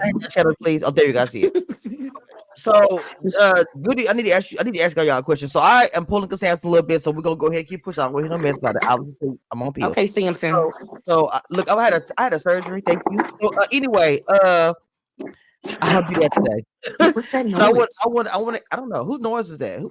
hit that channel, please. Oh, there you guys see it. So, Goody, I need to ask y'all a question. So, I am pulling Cassandra a little bit. So, we're gonna go ahead and keep pushing. I'm going to mess about it. Obviously, I'm on pills. Okay, Samson. Look, I had a surgery. Thank you. So, anyway, I'll do that today. What's that But noise? I don't know whose noise is that.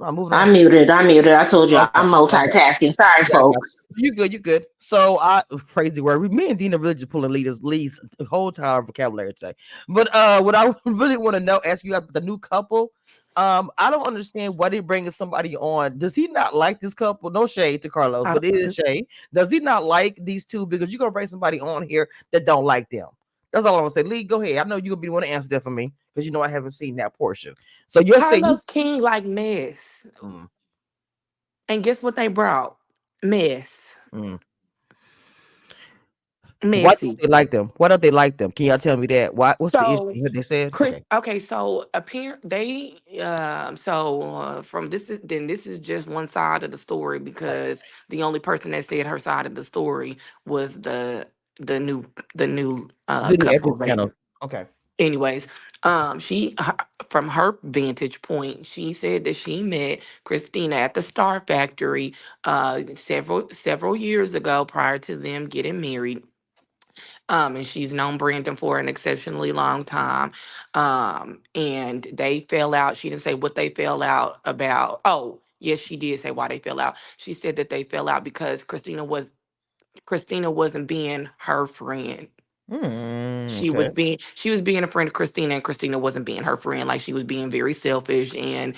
I'm moving I around. muted. I muted. I told you Okay, I'm okay. multitasking. Sorry, Yeah, I got folks. you. You good, you good. So crazy word. Me and Dina really just pulling leads the whole entire vocabulary today. But what I really want to know, ask you about the new couple. I don't understand why they bringing somebody on. Does he not like this couple? No shade to Carlos, Uh, but it is shade. Does he not like these two? Because you're gonna bring somebody on here that don't like them. That's all I want to say. Lee, go ahead. I know you'll be the one to answer that for me because you know I haven't seen that portion. So you're saying Carlos King like mess. mm, And guess what they brought? Mess. mm. Why don't Messy. they like them? Why don't they like them? Can y'all tell me that? Why? What's the issue? So What they said? Chris, Okay. okay, so apparent they from this is just one side of the story Right. because the only person that said her side of the story was the new the new Video at couple this lady. channel. Okay. Anyways, from her vantage point, she said that she met Christina at the Star Factory several years ago prior to them getting married. And she's known Brandon for an exceptionally long time. And they fell out. She didn't say what they fell out about. Oh, yes, she did say why they fell out. She said that they fell out because Christina wasn't being her friend. Okay. She was being a friend of Christina, and Christina wasn't being her friend. Like she was being very selfish, and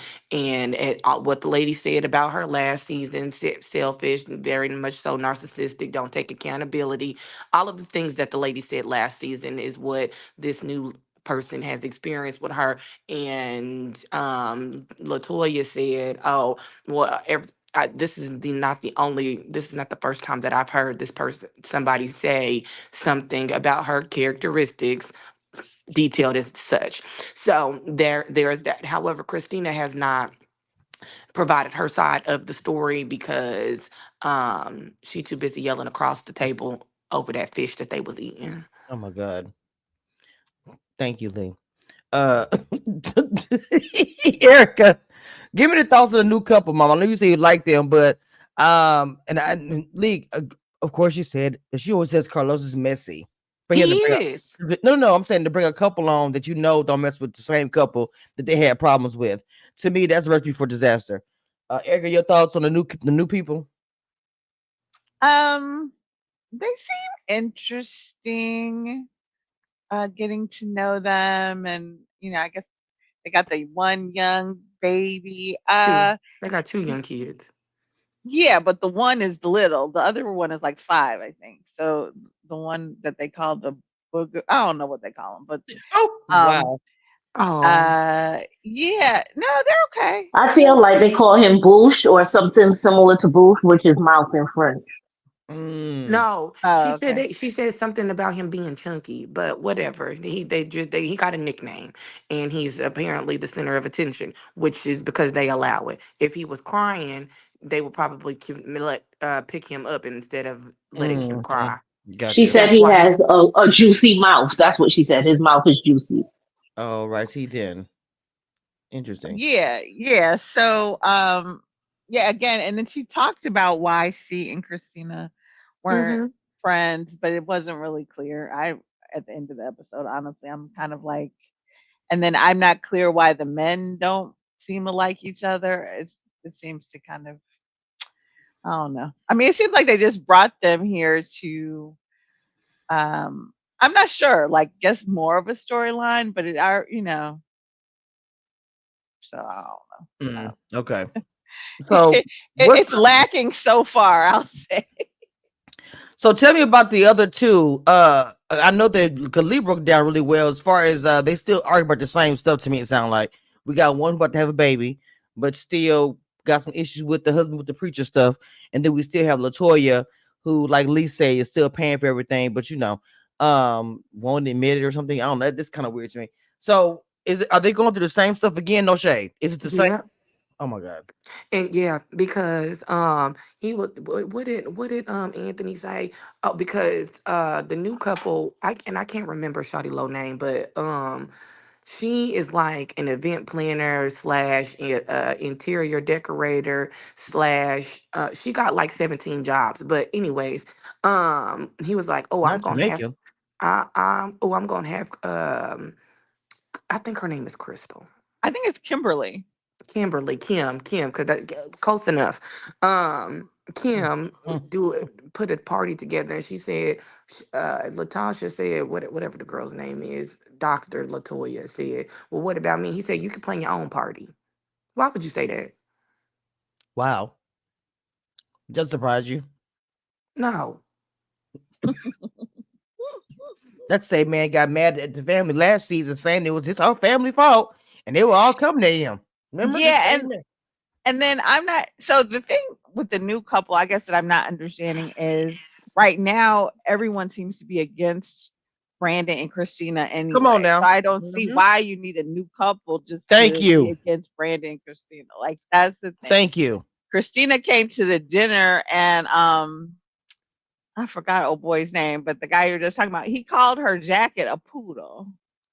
what the lady said about her last season, selfish, very much so narcissistic, don't take accountability. All of the things that the lady said last season is what this new person has experienced with her. And Latoya said, "Oh, well, this is not the first time that I've heard somebody say something about her characteristics detailed as such." So there's that. However, Christina has not provided her side of the story because she too busy yelling across the table over that fish that they was eating. Oh my God. Thank you, Lee. Uh, Erica, give me the thoughts of the new couple, Mom. I know you say you like them, but Lee, of course, you said that she always says Carlos is messy. For him He to bring up, is. no, I'm saying to bring a couple on that you know don't mess with the same couple that they had problems with. To me, that's a recipe for disaster. Erica, your thoughts on the new people? Um, they seem interesting. Getting to know them, and I guess they got the one young baby. Two. They got two young kids. Yeah, but the one is little. The other one is like 5, I think. So the one that they call the booger, I don't know what they call them, but Oh, um, wow. Oh, yeah, no, they're okay. I feel like they call him Boosh or something similar to Boosh, which is mouth in French. Mm, no, Oh, okay. she said something about him being chunky, but whatever. He got a nickname, and he's apparently the center of attention, which is because they allow it. If he was crying, they would probably pick him up instead of letting him mhm. cry. She Gotcha. said That's he why he. has a juicy mouth. That's what she said. His mouth is juicy. Oh, right. He then. Interesting. Yeah, yeah. So, yeah, again, and then she talked about why she and Christina weren't Hmm. friends, but it wasn't really clear. At the end of the episode, honestly, I'm kind of like, and then I'm not clear why the men don't seem to like each other. It seems to kind of, I don't know. I mean, it seems like they just brought them here to, I'm not sure, like, guess more of a storyline, but it are, so I don't know. Okay. So what's It's lacking so far, I'll say. so tell me about the other two. I know that Lee broke down really well as far as they still argue about the same stuff to me. It sounds like we got one about to have a baby, but still got some issues with the husband with the preacher stuff, and then we still have Latoya, who, like Lee say, is still paying for everything, but won't admit it or something. I don't know. That's kind of weird to me. So are they going through the same stuff again? No shade. Is it the same? Yeah. Oh my god. And yeah, because he would what did Anthony say? Oh, because the new couple, I can't remember Shawty Low name, but she is like an event planner slash interior decorator slash she got like 17 jobs. But anyways, he was like, oh, I'm Not gonna have Jamaican. I'm gonna have I think her name is Crystal. I think it's Kimberly. Kimberly, Kim, because close enough. Kim Mm. put a party together, and she said, Latasha said, whatever the girl's name is, Doctor Latoya said, well, what about me? He said, you can plan your own party. Why would you say that? Wow. Just surprise you. No. That same man got mad at the family last season, saying it was his whole family fault, and they were all coming to him. Remember this Yeah, same man? and then I'm not, so the thing with the new couple, I guess, that I'm not understanding is right now everyone seems to be against Brandon and Christina Come on anyway. So now. I don't see Mhm. why you need a new couple just Thank to be you. against Brandon and Christina. Like, that's the thing. Thank you. Christina came to the dinner and I forgot old boy's name, but the guy you're just talking about, he called her jacket a poodle,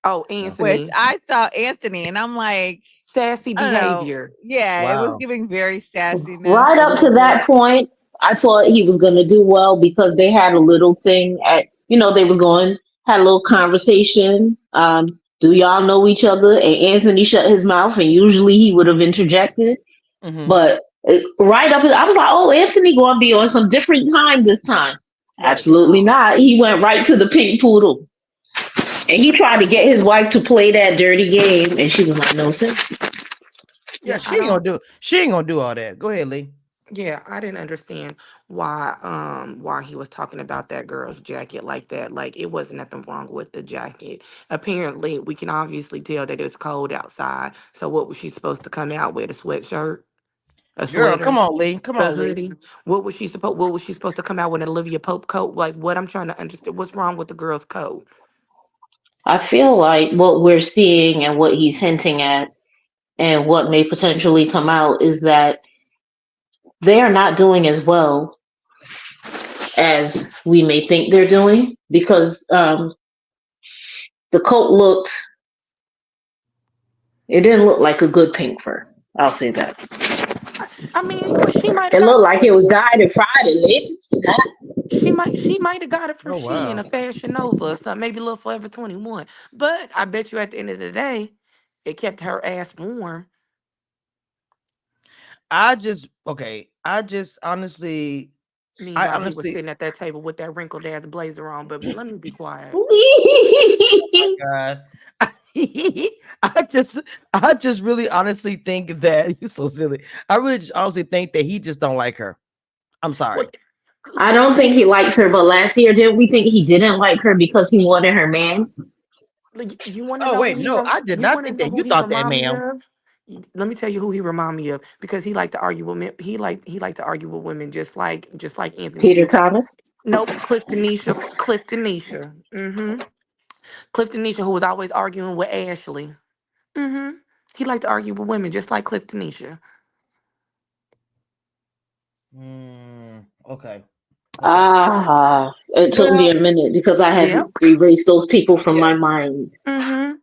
Oh, which Anthony, I thought Anthony, and I'm like, sassy I don't know. behavior. Yeah, it was Wow. giving very sassiness Right a up little to bit. that point, I thought he was going to do well because they had a little thing at, they was going, had a little conversation. Do y'all know each other? And Anthony shut his mouth, and usually he would have interjected. Hmm. But right up, I was like, oh, Anthony going to be on some different time this time. Right. Absolutely No. not. He went right to the pink poodle. And he tried to get his wife to play that dirty game, and she was like, no, sir. Yeah, Yeah, I she ain't gonna don't. do. She ain't gonna do all that. Go ahead, Lee. Yeah, I didn't understand why he was talking about that girl's jacket like that. Like it wasn't nothing wrong with the jacket. Apparently, we can obviously tell that it's cold outside. So what was she supposed to come out with? A sweatshirt, a Girl, come sweater, on, Lee. Come a on, Lee. hoodie? What was she supposed to come out with? An Olivia Pope coat? Like what I'm trying to understand, what's wrong with the girl's coat? I feel like what we're seeing and what he's hinting at and what may potentially come out is that they are not doing as well as we may think they're doing because the coat looked, it didn't look like a good pink fur. I'll say that. I mean, but she might have It got looked like it was dyed and fried and lace. she might have got it from Oh Shein, wow. a Fashion Nova, or something, maybe a little Forever 21. But I bet you at the end of the day, it kept her ass warm. I just honestly, I Meanwhile, he was honestly, sitting at that table with that wrinkled ass blazer on. But let me be quiet. God, I just really honestly think that you're so silly. I really just honestly think that he just don't like her. I'm sorry. What? I don't think he likes her, but last year, didn't we think he didn't like her because he wanted her man? Like, you want to Oh know who wait, no, I did you not want to think know that. who You he thought that, remind me ma'am. of? Let me tell you who he remind me of, because he liked to argue with men. He liked to argue with women just like Anthony Peter do. Thomas? Nope, Cliftonisha. Mm-hmm. Cliftonisha, who was always arguing with Ashley. Mm-hmm. He liked to argue with women just like Cliftonisha. Okay. Okay. Ah, it took me Well, a minute because I had to Yep. erase those people from yeah. my mind. Mm-hmm.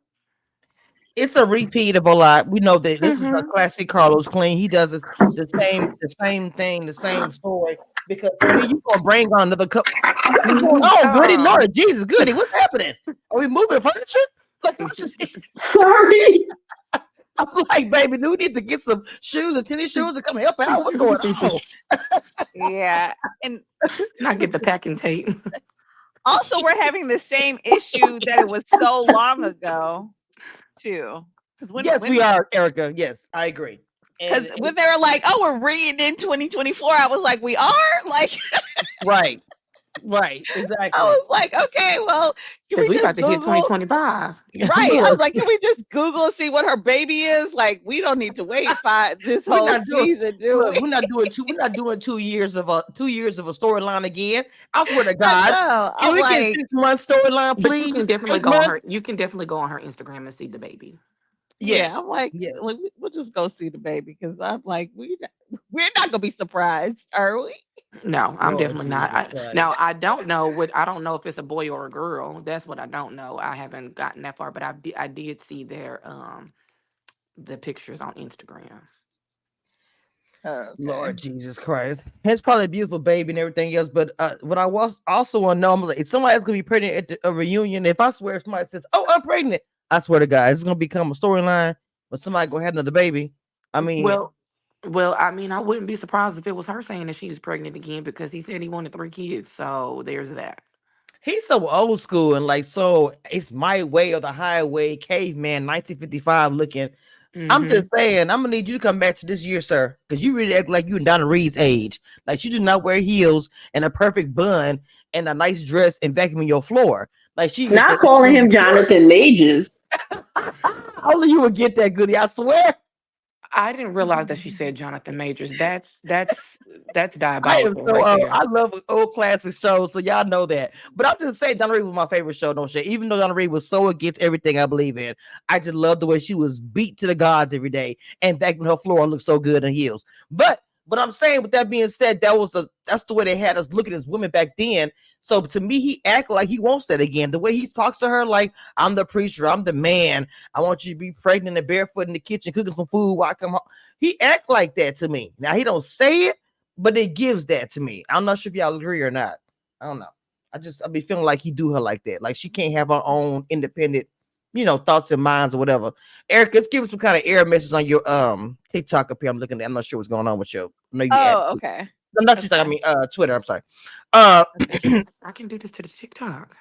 It's a repeat of a lot. We know that this is a Mm-hmm. classic Carlos Clean. He does this, the same thing, the same story. Because baby, you gonna bring on another cup. What is going on, Goody? Um. Lord Jesus, Goody, what's happening? Are we moving furniture? Like I'm just, Sorry. I'm like, baby, do we need to get some shoes and tennis shoes to come help out? What's going on? Yeah. And Not get the packing tape. also, we're having the same issue that it was so long ago, too. Because Yes, we are, Erica. Yes, I agree. And when they were like, "Oh, we're reading in 2024," I was like, "We are?" Like, right, right, I exactly. was like, "Okay, well, can Because we we about just to hit Google?" 2025. Right. I was Look, like, "Can we just Google and see what her baby is?" Like, we don't need to wait this we're whole not doing. season, do Look, we? we're not doing two. We're not doing 2 years of a 2 years of a storyline again. I swear to I God, know. can I'm we get like, 6 months storyline, But you can please? definitely eight go on her. months. You can definitely go on her Instagram and see the baby. Yeah, Yes, I'm like, yes. we'll just go see the baby because I'm like, we're not gonna be surprised, are we? No, I'm Lord definitely not. Jesus Christ. Now I don't know what I don't know if it's a boy or a girl. That's what I don't know. I haven't gotten that far, but I did see their the pictures on Instagram. Okay. Lord Jesus Christ. It's probably a beautiful baby and everything else. But what I was also want to know, I'm like, if somebody's gonna be pregnant at a reunion, if I swear if somebody says, "Oh, I'm pregnant," I swear to God, it's gonna become a storyline. But somebody go have another baby. I mean, Well, I mean, I wouldn't be surprised if it was her saying that she was pregnant again because he said he wanted 3 kids. So there's that. he's so old school and like so. It's my way or the highway, caveman, 1955 looking. I'm Hmm. just saying, I'm gonna need you to come back to this year, sir, because you really act like you in Donna Reed's age. Like she did not wear heels and a perfect bun and a nice dress and vacuuming your floor. Like she is Not the calling him Jonathan Majors. only you would get that goodie. I swear. I didn't realize that she said Jonathan Majors. That's I am diabolical so right there. I love old classic shows, so y'all know that. But I'm just saying, Donna Reed was my favorite show. No shit. Even though Donna Reed was so against everything I believe in, I just love the way she was beat to the gods every day and vacuuming her floor and looked so good in heels. But I'm saying, with that being said, that's the way they had us looking as women back then. So to me, he act like he wants that again. The way he talks to her, like I'm the preacher, I'm the man. I want you to be pregnant and barefoot in the kitchen cooking some food while I come home. He act like that to me. Now he don't say it, but it gives that to me. I'm not sure if y'all agree or not. I don't know. I be feeling like he do her like that. Like she can't have her own independent, thoughts and minds or whatever. Eric, let's give us some kind of error message on your TikTok up here. I'm looking at. I'm not sure what's going on with you. I know you added. Oh, okay. No, not That's TikTok. I fine. mean, Twitter. I'm sorry. Uh, Okay. I can do this to the TikTok.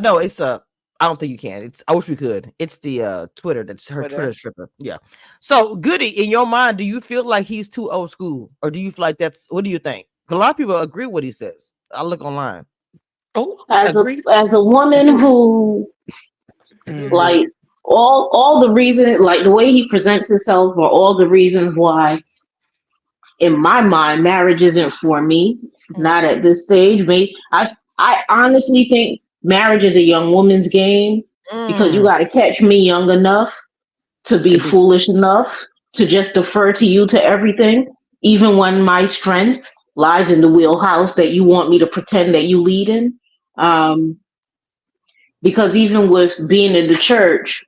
no, it's I don't think you can. It's I wish we could. It's the Twitter that's her Twitter. Twitter stripper. Yeah. So Goody, in your mind, do you feel like he's too old school, or do you feel like that's what do you think? 'Cause a lot of people agree with what he says. I look online. Oh, agree. As a woman who Hmm. like all the reasons, like the way he presents himself are all the reasons why in my mind marriage isn't for me, not Mm. at this stage. Me, I honestly think marriage is a young woman's game because you Mm, got to catch me young enough to be To be. foolish enough to just defer to you to everything, even when my strength lies in the wheelhouse that you want me to pretend that you lead in. Um, because even with being in the church,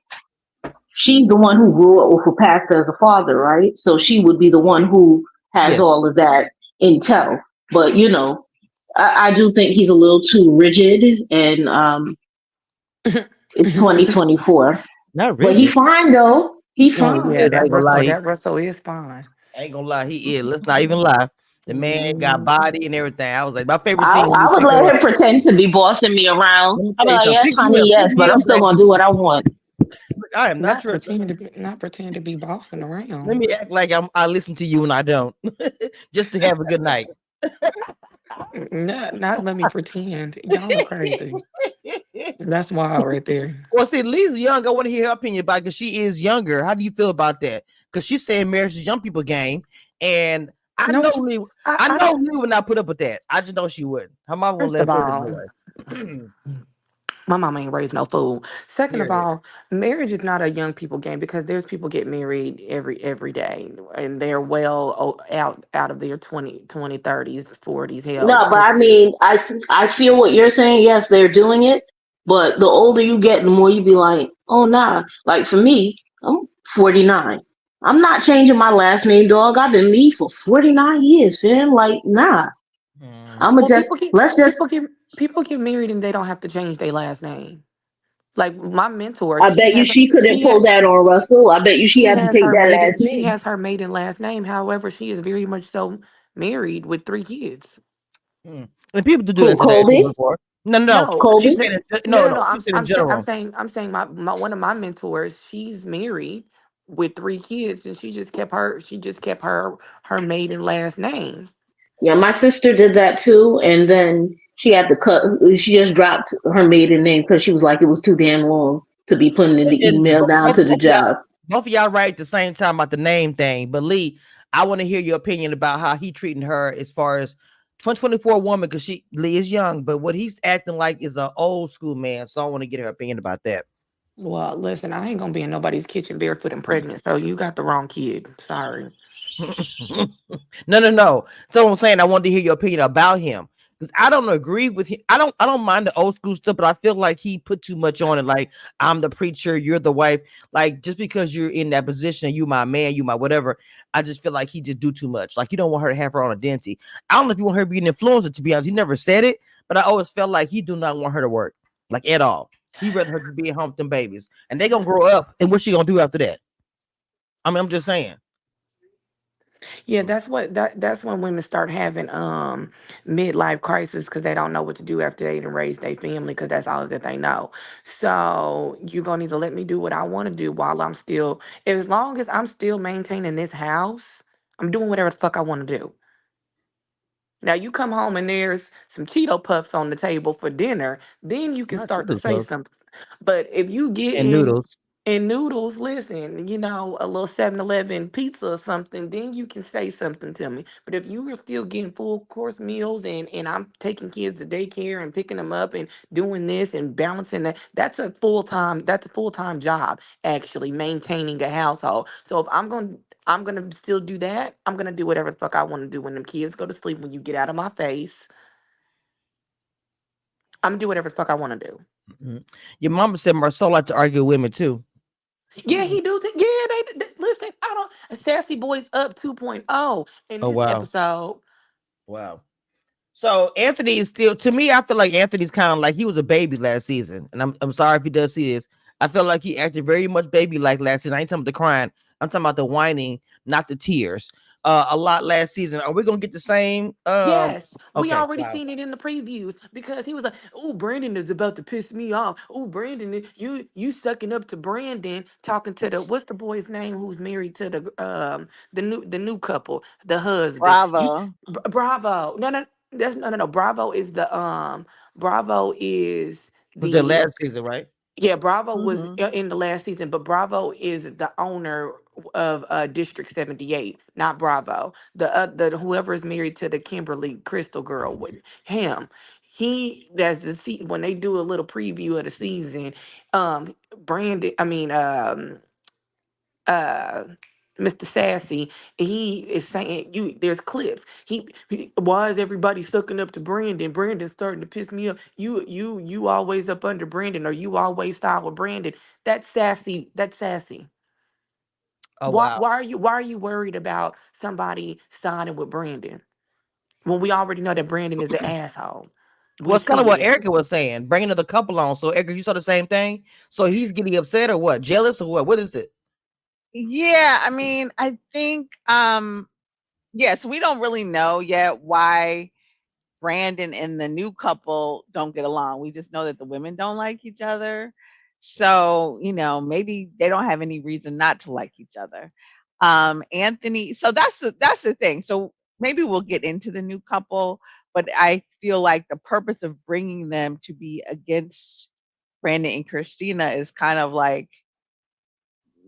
she's the one who grew up with a pastor as a father, right? So she would be the one who has yes. all of that intel. But I do think he's a little too rigid, and it's 2024. Not But he rigid. fine though. He Oh He yeah, fine. is. I ain't gonna lie. That Russell is fine. I ain't gonna lie. He is. Let's not even lie. The man got Mhm. body and everything. I was like, my favorite I, scene when he I would pick let her up. him pretend to be bossing me around. Let me I'd tell be you like, something. yes, honey, Pick yes, me but up, I'm still black. gonna do what I want. I am not Not your. pretend to be bossing Let around. me act like I listen to you and I don't, just to have a good night. Not let me pretend. Y'all are crazy. That's wild right there. Well, see, Lee's young. I want to hear her opinion about because she is younger. How do you feel about that? Because she's saying marriage is young people game, and I No, know Lee. I I know don't. Lee would not put up with that. I just know she wouldn't. Her mom won't First let her of put up with all, boy. my mama ain't raised no fool. Second of Period. all, marriage is not a young people game because there's people get married every day and they're well out of their 30s, 40s. Hell, No, but I mean, I feel what you're saying. Yes, they're doing it, but the older you get, the more you be like, oh nah. Like for me, I'm 49. I'm not changing my last name, dog. I've been me for 49 years, fam. Like nah. Hmm. I'ma well, just let's just. people get married and they don't have to change their last name. Like my mentor, I bet you she couldn't pull that on Russell. I bet you she had to take that last she name. has her maiden last name. However, she is very much so married with 3 kids. Hmm. And people do Who, that today. Colby? Before. No, no, no. No, She's Colby? saying it, no, no. She's saying in general. I'm saying my one of my mentors, she's married with 3 kids, and she just kept her maiden last name. Yeah, my sister did that too, and then she had to cut. She just dropped her maiden name because she was like it was too damn long to be putting in the And email down to the job. both of y'all right at the same time about the name thing. But Lee, I want to hear your opinion about how he treating her as far as 2024 woman because Lee is young, but what he's acting like is an old school man. So I want to get her opinion about that. Well, listen, I ain't gonna be in nobody's kitchen barefoot and pregnant, so you got the wrong kid. Sorry. No, no, no. So I'm saying I wanted to hear your opinion about him because I don't agree with him. I don't mind the old school stuff, but I feel like he put too much on it. Like I'm the preacher, you're the wife. Like just because you're in that position, you my man, you my whatever. I just feel like he just do too much. Like you don't want her to have her own identity. I don't know if you want her to be an influencer. To be honest, he never said it, but I always felt like he do not want her to work like at all. He rather her just be at home with them babies, and they gonna grow up. And what she gonna do after that? I mean, I'm just saying. Yeah, that's when women start having midlife crisis because they don't know what to do after they done raise their family because that's all that they know. So you're gonna need to let me do what I want to do while I'm still, as long as I'm still maintaining this house, I'm doing whatever the fuck I want to do. Now you come home and there's some Cheeto puffs on the table for dinner, then you can Not start to Cheetos say puffs something. But if you get and noodles. in noodles, listen, a little 7-Eleven pizza or something, then you can say something to me. But if you are still getting full course meals and I'm taking kids to daycare and picking them up and doing this and balancing that, that's a full-time job actually maintaining a household. So if I'm gonna still do that. I'm gonna do whatever the fuck I want to do when them kids go to sleep. When you get out of my face, I'm gonna do whatever the fuck I want to do. Mhm. Your mama said Marcel like to argue with women too. Yeah, he do. Yeah, listen. I don't. Sassy Boys up 2.0 in Oh this wow, episode. wow. So Anthony is still to me. I feel like Anthony's kind of like he was a baby last season, and I'm sorry if he does see this. I feel like he acted very much baby like last season. I ain't talking about the crying. I'm talking about the whining, not the tears. A lot last season. Are we gonna get the same? Yes, we Okay. already Wow. seen it in the previews because he was like, "Oh, Brandon is about to piss me off. Oh, Brandon, you sucking up to Brandon, talking to the what's the boy's name who's married to the new couple, the husband. You Bravo. Bravo. No, no, that's no. Bravo is Was that the last season, right? Yeah, Bravo was Hmm. in the last season, but Bravo is the owner of District 78, not Bravo. The whoever is married to the Kimberly Crystal girl with him. That's when they do a little preview of the season. Brandon, I mean, uh Mr. Sassy, he is saying there's clips. Why is everybody sucking up to Brandon? Brandon's starting to piss me off. You always up under Brandon or you always side with Brandon. That's sassy. That's sassy. Oh Why wow. why are you why are you worried about somebody siding with Brandon when we already know that Brandon is an asshole? Well, We it's kind of what see it. Erica was saying, bringing another couple on. So, Erica, you saw the same thing. So he's getting upset or what? Jealous or what? What is it? Yeah, I mean, I think yes, we don't really know yet why Brandon and the new couple don't get along. We just know that the women don't like each other. So, maybe they don't have any reason not to like each other. Anthony, so that's the thing. So maybe we'll get into the new couple, but I feel like the purpose of bringing them to be against Brandon and Christina is kind of like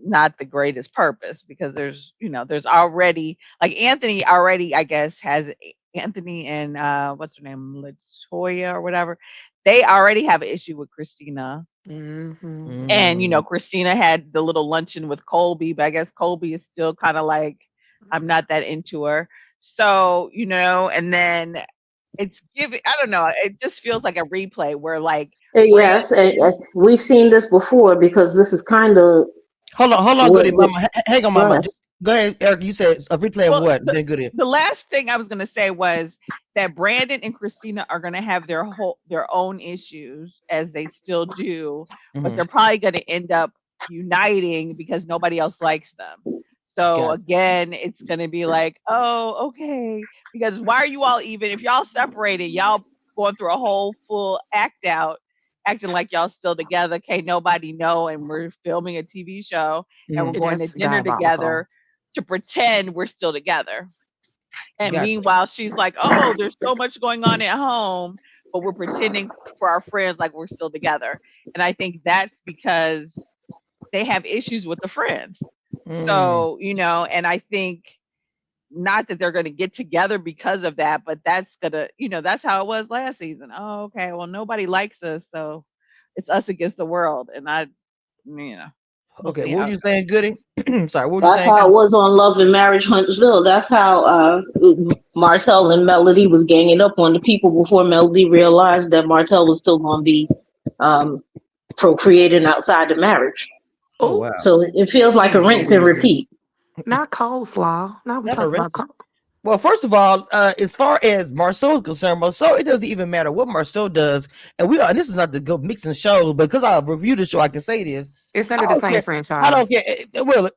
not the greatest purpose because there's already like Anthony already I guess has Anthony and what's her name, Latoya or whatever. They already have an issue with Christina. Hmm. And Mm, Christina had the little luncheon with Kolby, but I guess Kolby is still kind of like, I'm not that into her. So, and then it's giving, I don't know, it just feels like a replay where like Yes, Brandon. we've seen this before because this is kind of hold on, what. goody mama. Hang on, Go mama. ahead. Just go ahead, Erica. You said a replay of Well, what? the Then goody. the last thing I was gonna say was that Brandon and Christina are gonna have their own issues as they still do, but Hmm. they're probably gonna end up uniting because nobody else likes them. So Got again, it's gonna be like, oh, okay, because why are you all even if y'all separated, y'all going through a whole full act out, acting like y'all still together, can't nobody know, and we're filming a TV show and we're mm, going to That's dinner diabolical. together to pretend we're still together. And got meanwhile, she's like, oh, there's so much going on at home, but we're pretending for our friends like we're still together. And I think that's because they have issues with the friends. mm. So, and I think not that they're going to get together because of that, but that's going to, that's how it was last season. Oh, okay. Well, nobody likes us. So it's us against the world. And you know, we'll Okay, see what were how it you saying, goes. Goody? Sorry, what were you That's saying, how it Goody? was on Love and Marriage Huntsville. That's how Martell and Melody was ganging up on the people before Melody realized that Martell was still going to be um, procreating outside the marriage. Oh Oh, wow, So it feels like a cheese rinse and Louise. repeat. Not coleslaw. Now we not a talking about rinse. Well, first of all, as far as Marceau is concerned, Marceau, it doesn't even matter what Marceau does, and we are. And this is not to go mixing shows, but because I review the show, I can say this. it's I under the don't same care. I don't franchise. care. Well,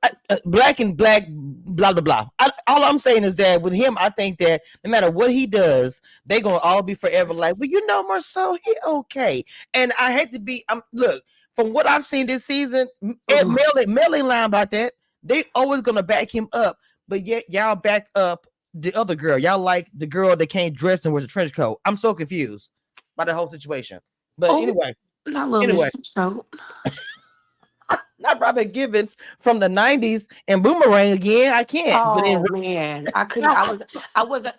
black and black, blah blah blah. All I'm saying is that with him, I think that no matter what he does, they gonna all be forever like, well, you know, Marceau, he okay. And I hate to be. Look, from what I've seen this season, Ugh. Mel ain't lying about that. They always gonna back him up, but yet y'all back up the other girl. Y'all like the girl that came dressed and was a trench coat. I'm so confused by the whole situation. But Oh, anyway, I love me anyway, some soap. not Robert Givens from the '90s and Boomerang again. I can't. But in Oh man, I couldn't. I wasn't.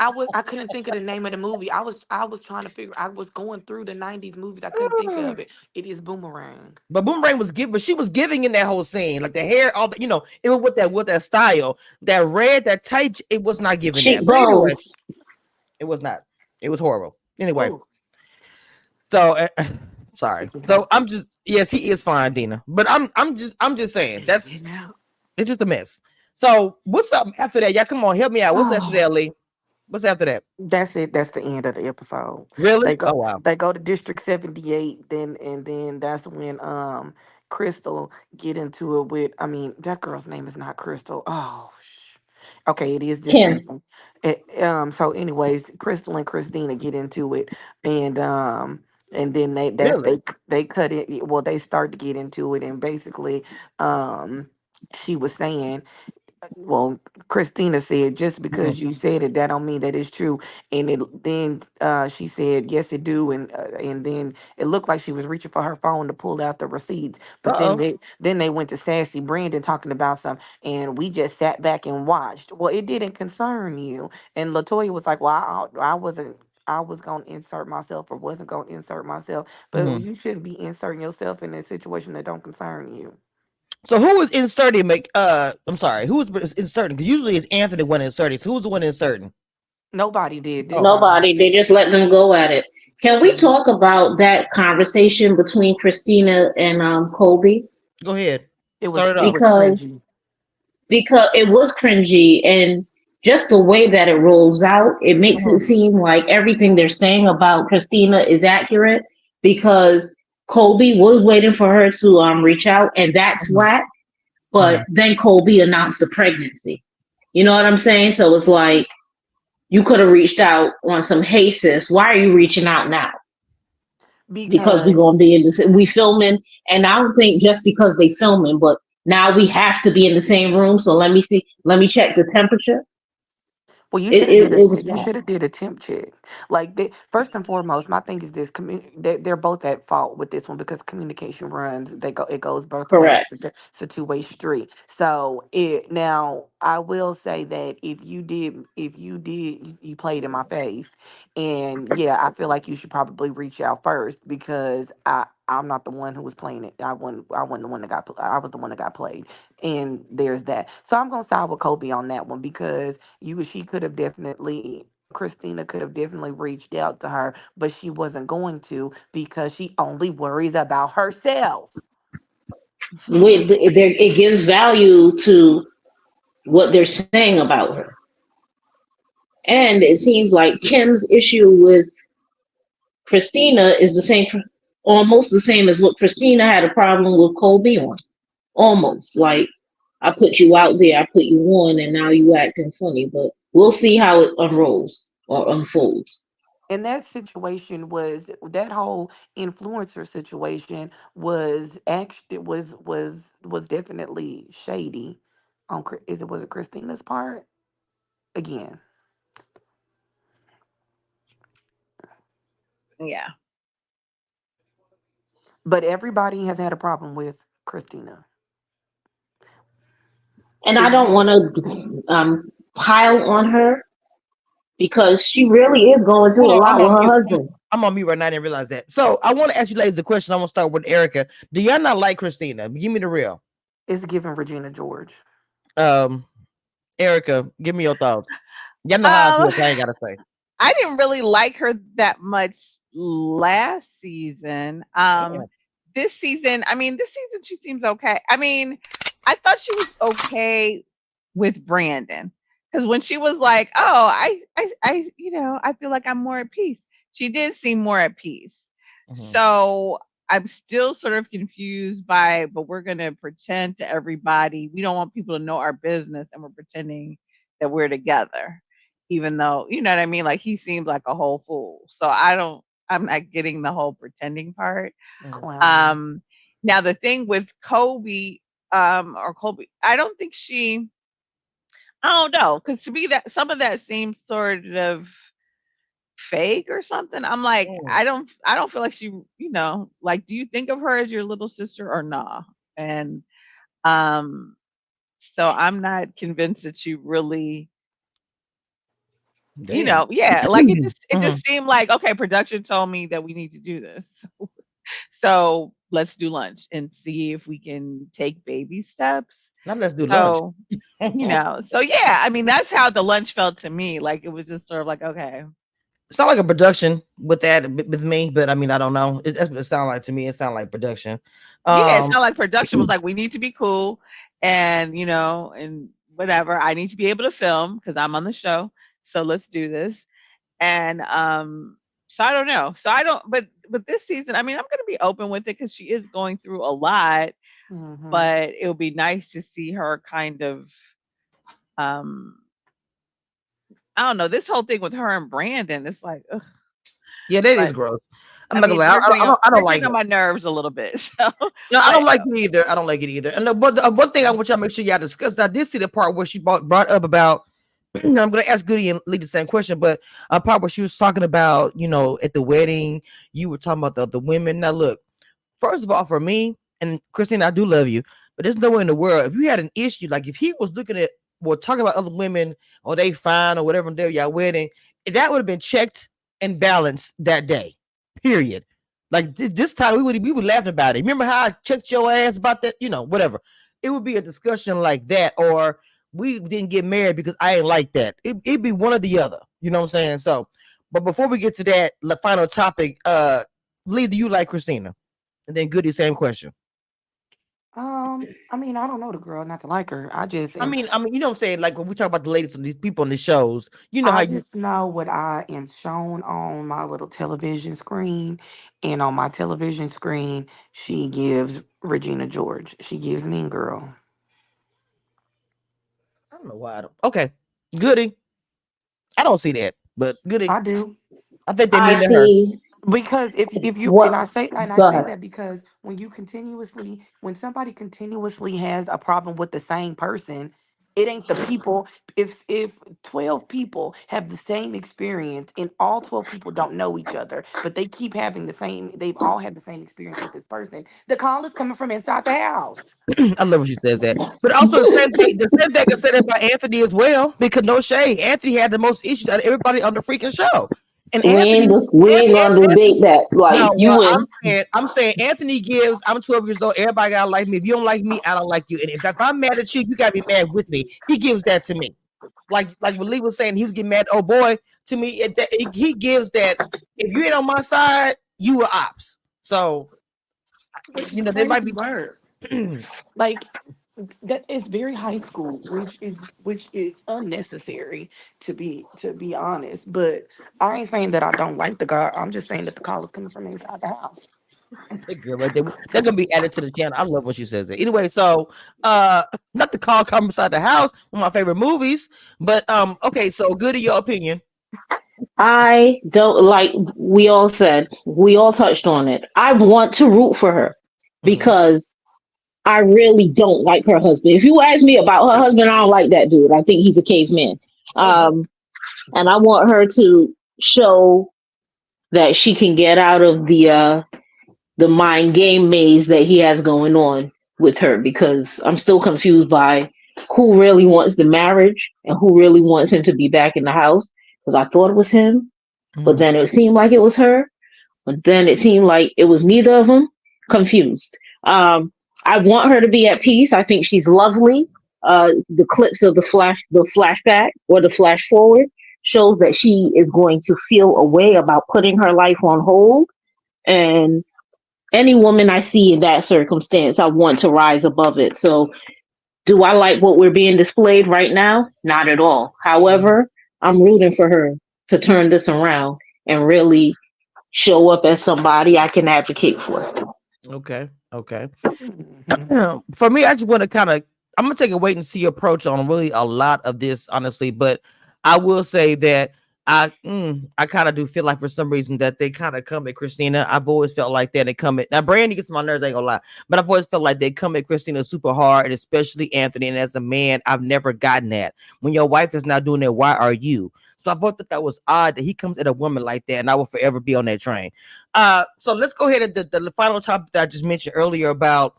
I was. I couldn't think of the name of the movie. I was trying to figure. I was going through the '90s movies. I couldn't think of it. It is Boomerang. but Boomerang was giving, but she was giving in that whole scene, like the hair, all the, it was with that style, that red, that tight. It was not giving that. But anyway, Cheekbones. it was not. It was horrible. Anyway, Oh, so sorry. it So out. I'm just yes, he is fine, Dina. But I'm just saying that's It out. it's just a mess. So what's up after that? Y'all come on, help me out. What's after Oh. that, Lee? What's after that? That's it. That's the end of the episode. Really? They go Oh wow. they go to District 78, then that's when Crystal get into it with, I mean, that girl's name is not Crystal. Oh okay, it is this Kim. season. So anyways, Crystal and Christina get into it, and then Really? they cut it, well, they start to get into it, and basically um she was saying, well, Christina said, just Mhm. because you said it, that don't mean that it's true. And then she said, yes, it do. And then it looked like she was reaching for her phone to pull out the receipts. But Uh oh. then they went to Sassy Brandon talking about something, and we just sat back and watched. Well, it didn't concern you. And Latoya was like, well, I wasn't. I was gonna insert myself or wasn't gonna insert myself, but Mhm. you shouldn't be inserting yourself in a situation that don't concern you. So who was inserting? I'm sorry. Who was inserting? Because usually it's Anthony one inserting. So who's the one inserting? Nobody did this Oh, time. Nobody. They just let them go at it. Can we Mhm. talk about that conversation between Christina and Colby? go ahead. Start it It off. was Because cringy. it was cringy and just the way that it rolls out, it makes it Mhm. seem like everything they're saying about Christina is accurate because Colby was waiting for her to reach out, and that's Mhm. whack. But Mhm. then Colby announced the pregnancy. You know what I'm saying? So it's like you could have reached out on some, hey sis, why are you reaching out now? Because we're Because gonna be in this, we filming, and I don't think just because they filming, but now we have to be in the same room. So let me see, let me check the temperature. well, you It should have did it, a it was you bad. should have did a temp check. Like first and foremost, my thing is this: they're both at fault with this one because communication runs. It goes both ways. Correct. It's a two-way street. So it now I will say that if you played in my face, and yeah, I feel like you should probably reach out first because I'm not the one who was playing it. I wasn't the one that I was the one that got played, and there's that. So I'm gonna side with Kobe on that one because she could have definitely, Christina could have definitely reached out to her, but she wasn't going to because she only worries about herself. It gives value to what they're saying about her, and it seems like Kim's issue with Christina is the same, almost the same as what Christina had a problem with Colby on. Almost like I put you out there, I put you on, and now you acting funny. But we'll see how it unrolls or unfolds. And that situation was that whole influencer situation was actually was definitely shady on was it Christina's part again. Yeah. But everybody has had a problem with Christina. And I don't Ex- want to pile on her because she really is going through Hold a on, I'm lot with on her mute. husband. I'm on mute right now. I didn't realize that. So I want to ask you ladies a question. I'm gonna start with Erica. Do y'all not like Christina? Give me the real. It's giving Regina George. Um, Erica, give me your thoughts. Y'all know how I Um, feel. So I ain't gotta say. I didn't really like her that much last season. Damn. This season she seems okay. I mean, I thought she was okay with Brandon because when she was like, "Oh, I feel like I'm more at peace," she did seem more at peace. Mhm. So I'm still sort of confused by, but we're gonna pretend to everybody. We don't want people to know our business, and we're pretending that we're together even though, you know what I mean? Like he seemed like a whole fool. So I'm not getting the whole pretending part. Mhm. Clowning. Um Now the thing with Colby, I don't think I don't know, because to me that some of that seems sort of fake or something. I'm like, Mm. I don't feel like like do you think of her as your little sister or nah? And um so I'm not convinced that she really Damn. yeah, like it Mhm. just seemed like, okay, production told me that we need to do this. So let's do lunch and see if we can take baby steps. Now let's do lunch. So, so yeah, I mean, that's how the lunch felt to me. Like it was just sort of like, okay. It's not like a production with that with me, but I mean I don't know. That's what it sounds like to me. It sounds like production. Yeah, it Um, sounded like production was like, we need to be cool and and whatever. I need to be able to film because I'm on the show. So let's do this. And so I don't know. So I don't but this season, I mean, I'm gonna be open with it because she is going through a lot, Hmm. but it would be nice to see her kind of um I don't know, this whole thing with her and Brandon, it's like, ugh, yeah, that is but gross. I'm I not gonna mean, lie. I they're don't like getting on it. my nerves a little bit. So No, I but don't like it either. I don't like it either. And but one thing I want y'all to make sure y'all discuss. I did see the part where she brought up about. I'm gonna ask Goody and Lee the same question, but a part where she was talking about, at the wedding, you were talking about the women. Now look, first of all, for me and Christine, I do love you, but there's no way in the world if you had an issue, like if he was looking at or talking about other women or they fine or whatever they're y'all wedding, that would have been checked and balanced that day. Period. Like this time we would laugh about it. Remember how I checked your ass about that? Whatever. It would be a discussion like that, or we didn't get married because I ain't like that. It'd be one or the other. You know what I'm saying? So, but before we get to that, the final topic, Lee, do you like Christina? And then Goody, same question. I mean, I don't know the girl not to like her. I mean, you know what I'm saying? Like when we talk about the ladies and these people on the shows, you know how I you just know what I am shown on my little television screen, and on my television screen, she gives Regina George. She gives Mean Girl. I don't know why I don't. Okay, Goody. I don't see that, but Goody. I do. I think they I mean to her. see Because if you what. and I Go say ahead. that because when somebody continuously has a problem with the same person, it ain't the people. If 12 people have the same experience and all 12 people don't know each other, but they've all had the same experience with this person, the call is coming from inside the house. I love when she says that. But also the same thing is said about Anthony as well, because no shade. Anthony had the most issues out of everybody on the freaking show. And We ain't gonna Anthony debate that. Like no, you well, win. I'm saying Anthony gives. I'm 12 years old. Everybody gotta like me. If you don't like me, I don't like you. And if I'm mad at you, you gotta be mad with me. He gives that to me. Like what Lee was saying, he was getting mad. Oh boy, to me, he gives that. If you ain't on my side, you are ops. So Which is there might crazy be. word. Like that is very high school, which is unnecessary to be honest. But I ain't saying that I don't like the guy. I'm just saying that the call is coming from inside the house. That girl right there. They're gonna be added to the channel. I love when she says that. Anyway, so not the call come inside the house, one of my favorite movies. But okay, so good in your opinion. I don't like. We all said. We all touched on it. I want to root for her Mhm. because I really don't like her husband. If you ask me about her husband, I don't like that dude. I think he's a caveman. Oh wow. Um, and I want her to show that she can get out of the mind game maze that he has going on with her because I'm still confused by who really wants the marriage and who really wants him to be back in the house because I thought it was him, but Mhm. then it seemed like it was her. But then it seemed like it was neither of them. Confused. Um, I want her to be at peace. I think she's lovely. The clips of the flashback or the flash forward shows that she is going to feel a way about putting her life on hold. And any woman I see in that circumstance, I want to rise above it. So, do I like what we're being displayed right now? Not at all. However, I'm rooting for her to turn this around and really show up as somebody I can advocate for. Okay. Okay. Mhm. For me, I just want to kind of, I'm gonna take a wait and see approach on really a lot of this, honestly. But I will say that I kind of do feel like for some reason that they kind of come at Christina. I've always felt like that. They come at now Brandy gets on my nerves. I ain't gonna lie, but I've always felt like they come at Christina super hard, and especially Anthony. And as a man, I've never gotten that. When your wife is not doing that, why are you? So I thought that that was odd that he comes at a woman like that, and I will forever be on that train. So let's go ahead and the final topic that I just mentioned earlier about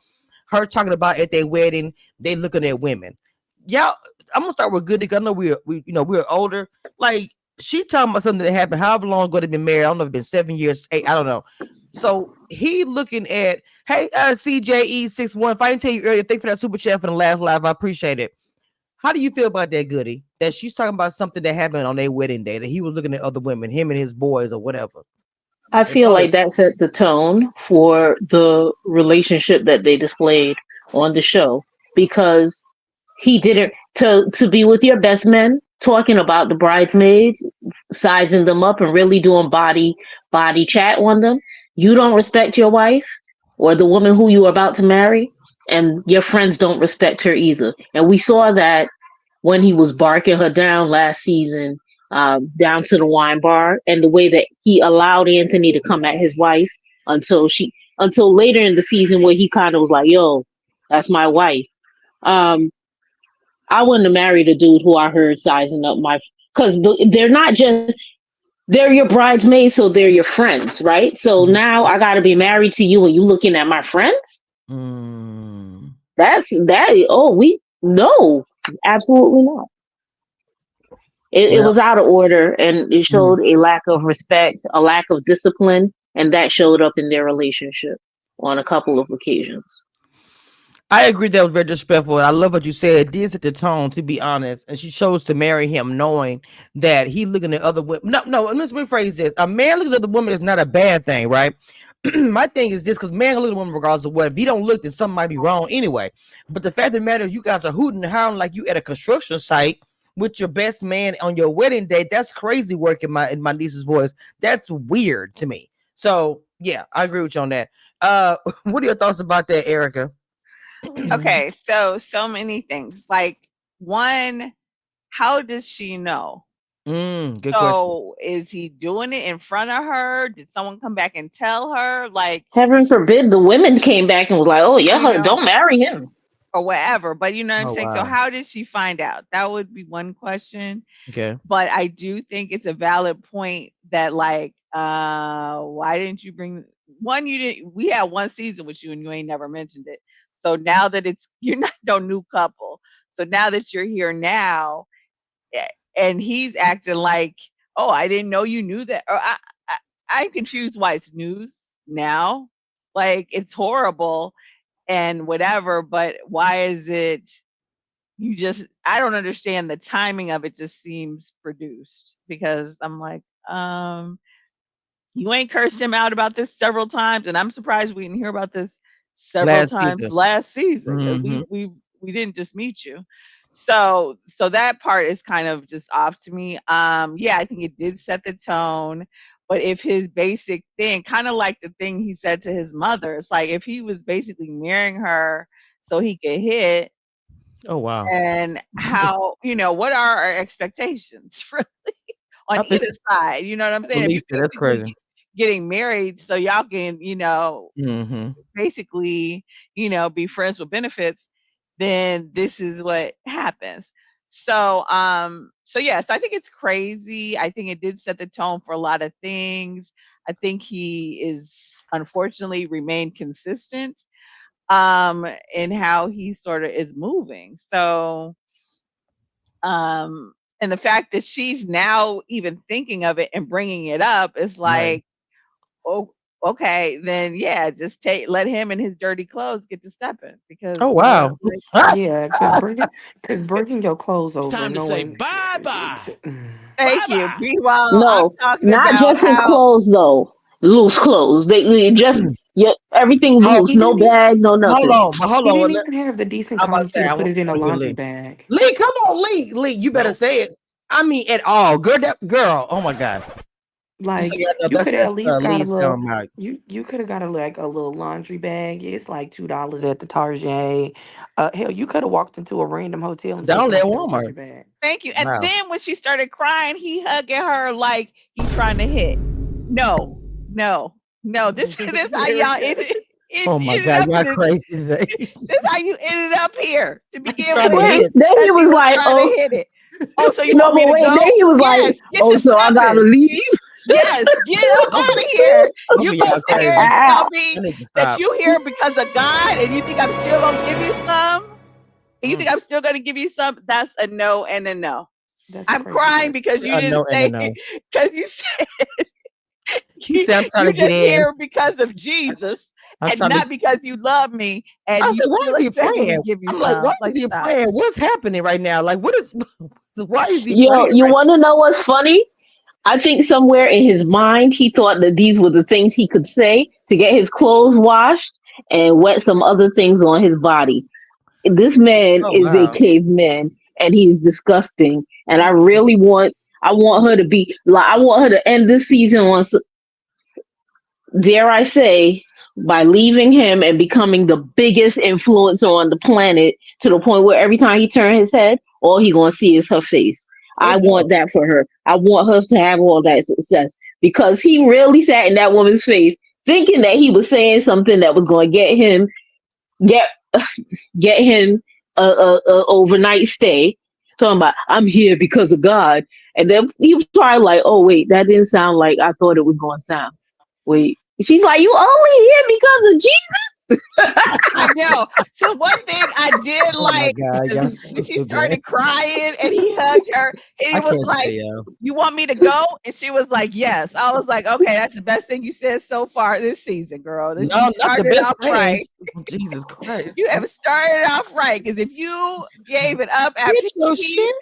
her talking about at their wedding, they looking at women. Y'all, I'm gonna start with Goody. 'Cause I know we're older. Like she talking about something that happened. However long ago they've been married. I don't know if it's been 7 years, eight. I don't know. So he looking at hey CJE61. If I didn't tell you earlier, thank for that super chat for the last live. I appreciate it. How do you feel about that, Goody? That she's talking about something that happened on their wedding day that he was looking at other women, him and his boys or whatever. I And feel go ahead. like that set the tone for the relationship that they displayed on the show because he didn't to be with your best men talking about the bridesmaids, sizing them up and really doing body chat on them. You don't respect your wife or the woman who you are about to marry, and your friends don't respect her either. And we saw that when he was barking her down last season, down to the wine bar, and the way that he allowed Anthony to come at his wife until until later in the season where he kind of was like, "Yo, that's my wife." Um, I wouldn't have married a dude who I heard sizing up my because they're not just they're your bridesmaids, so they're your friends, right? So Mhm. now I got to be married to you, and you looking at my friends. Mm. That's that. Oh, we no, absolutely not. It Well, was out of order and it mhm. showed a lack of respect, a lack of discipline, and that showed up in their relationship on a couple of occasions. I agree that was very disrespectful. I love what you said. It did set the tone, to be honest. And she chose to marry him knowing that he looking at other women. No, no, let's rephrase this. A man looking at other women is not a bad thing, right? My thing is this because man look at a woman regardless of what. If he don't look, then something might be wrong anyway. But the fact of the matter is you guys are hooting and hollering like you at a construction site with your best man on your wedding day. That's crazy work in my niece's voice. That's weird to me. So yeah, I agree with you on that. What are your thoughts about that, Erica? Okay, so many things. Like one, how does she know? Good question. So is he doing it in front of her? Did someone come back and tell her? Like, Heaven forbid the women came back and was like, "Oh you yeah, know, don't marry him." or whatever. But you know what I'm Oh saying? So wow. how did she find out? That would be one question. Okay. But I do think it's a valid point that like, why didn't you bring one? You didn't. We had one season with you, and you ain't never mentioned it. So now that it's you're not no new couple. So now that you're here now, eh, and he's acting like, oh, I didn't know you knew that. Or I, I'm confused why it's news now. Like it's horrible and whatever, but why is it? You just I don't understand the timing of it just seems produced because I'm like, you ain't cursed him out about this several times, and I'm surprised we didn't hear about this several Last times season. last season because Mm-hmm. we didn't just meet you. So that part is kind of just off to me. Yeah, I think it did set the tone, but if his basic thing, kind of like the thing he said to his mother, it's like if he was basically marrying her so he could hit, Oh wow. and how what are our expectations for on I think either side? You know what I'm saying? If you're Felicia, that's basically crazy. getting married so y'all can, Mm-hmm. basically, be friends with benefits, then this is what happens. So yes, I think it's crazy. I think it did set the tone for a lot of things. I think he is unfortunately remained consistent in how he sort of is moving. And the fact that she's now even thinking of it and bringing it up is Right. like, oh, okay, then yeah, just let him and his dirty clothes get to stepping because Oh what? wow. Like, Yeah, because bringing your clothes It's over, time to say knowing. bye bye. thank Bye you. bye. Meanwhile, I'm No, talking not about just his how clothes though. Loose clothes. They just yeah, everything Oh, loose. He No didn't. bag, no hold nothing. on, but hold He on. didn't even have the decent I'm about to courtesy say to I put want it in a to hear laundry Lee. bag. Lee, come on, Lee. You better Nope. say it. I mean, at all, girl. That girl. Oh my god. Just so Like y'all know, you could have that's at least got a Lee's little. about. You could have got a little laundry bag. It's like $2 at the Target. Hell, you could have walked into a random hotel and Down taken there at out your Walmart. laundry bag. thank you. And Wow. then when she started crying, he hugging her like he trying to hit. No, no, no. This how y'all America. Oh my ended god, up in y'all this. crazy today. This how you ended up here to begin Trying to with, Wait, hit. then he because he was was like, trying to "Oh hit it. Oh, so you no, want me but to wait." go? Then he was like, Yes, get "Oh, to so I gotta stepping. leave." Yes, get up Both out of, of here. both You of gonna y'all sit here crazy. and tell I me need to that stop. you here because of God, and you think I'm still gonna give you some? And you think Mm. I'm still gonna give you some? That's a no and a no. That's a I'm crazy crying part. because you A didn't no and a say no. because you said He said I'm trying you to get just in. here because of I, Jesus I'm and trying to. not because you love me, and I you said, why still is he expect me to praying? give you I'm like, why some. is Like, he stop. praying? What's happening right now? Like, what is? Why is he Yo, praying you right want to know what's funny? I think somewhere in his mind he thought that these were the things he could say to get his clothes washed and wet some other things on his body. This man now? Oh is a wow. caveman and he's disgusting. And He's I want her to be like, I want her to end this season on, dare I say, by leaving him and becoming the biggest influencer on the planet to the point where every time he turn his head, all he gonna see is her face. oh I want no. that for her. I want her to have all that success because he really sat in that woman's face thinking that he was saying something that was going to get get him a overnight stay. Talking about I'm here because of God, and then he was probably like, "Oh wait, that didn't sound like I thought it was going to sound." Wait, she's like, "You only here because of Jesus." I know. So one thing I did Oh my like god, y'all is so when she stupid. started crying and he hugged her, and he I was can't like, stay, yo. "You want me to go?" And she was like, "Yes." I was like, "Okay, that's the best thing you said so far this season, girl. This you No, not the started best off thing. right. Jesus You Christ. have started off right because if you gave it up after Get your he shit.